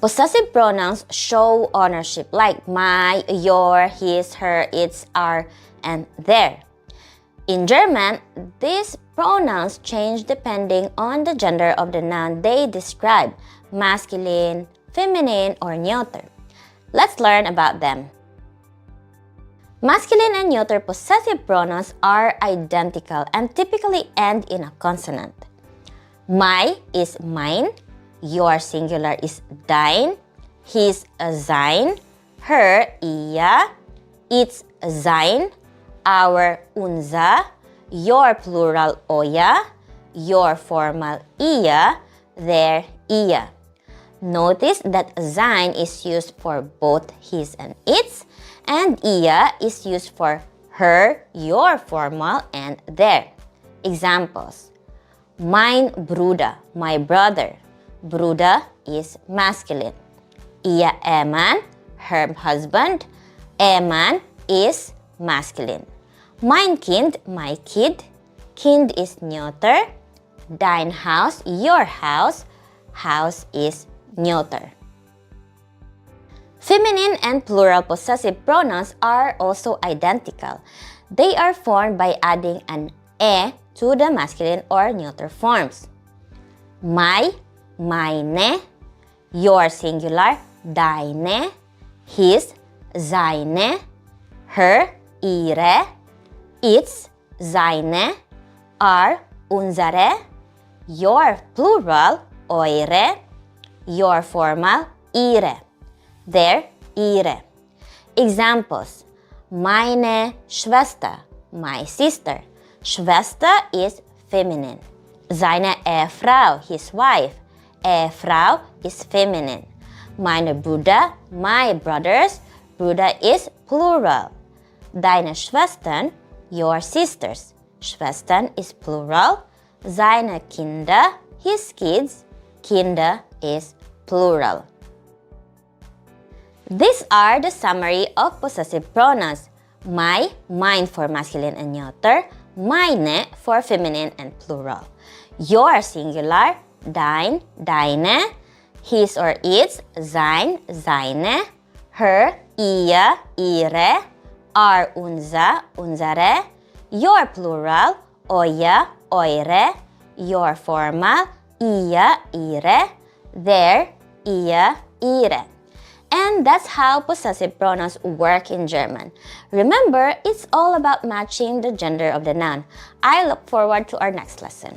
Possessive pronouns show ownership like my, your, his, her, its, our, and their. In German, these pronouns change depending on the gender of the noun they describe, masculine, feminine, or neuter. Let's learn about them. Masculine and neuter possessive pronouns are identical and typically end in a consonant. My is mine, your singular is dein, his sein, her ihre, its sein, our unser, your plural euer, your formal ihre, their ihre. Notice that sein is used for both his and its, and ihre is used for her, your formal, and their. Examples: mein Bruder, my brother. Bruder is masculine. Ihr Ehemann, her husband. Ehemann is masculine. Mein Kind, my kid. Kind is neuter. Dein Haus, your house. House is neuter. Feminine and plural possessive pronouns are also identical. They are formed by adding an e to the masculine or neuter forms. My, meine, your singular, deine, his, seine, her, ihre, its, seine, our, unsere, your plural, eure, your formal, ihre, their, ihre. Examples: meine Schwester, my sister. Schwester is feminine. Seine Ehefrau, his wife. Ehefrau is feminine. Meine Brüder, my brothers. Brüder is plural. Deine Schwestern, your sisters. Schwestern is plural. Seine Kinder, his kids. Kinder is plural. These are the summary of possessive pronouns. My, mine for masculine and neuter. Meine for feminine and plural. Your singular, dein, deine. His or its, sein, seine. Her, ihr, ihre. Our, unser, unsere. Your plural, euer, eure. Your formal, ihr, ihre. Their, ihr, ihre. And that's how possessive pronouns work in German. Remember, it's all about matching the gender of the noun. I look forward to our next lesson.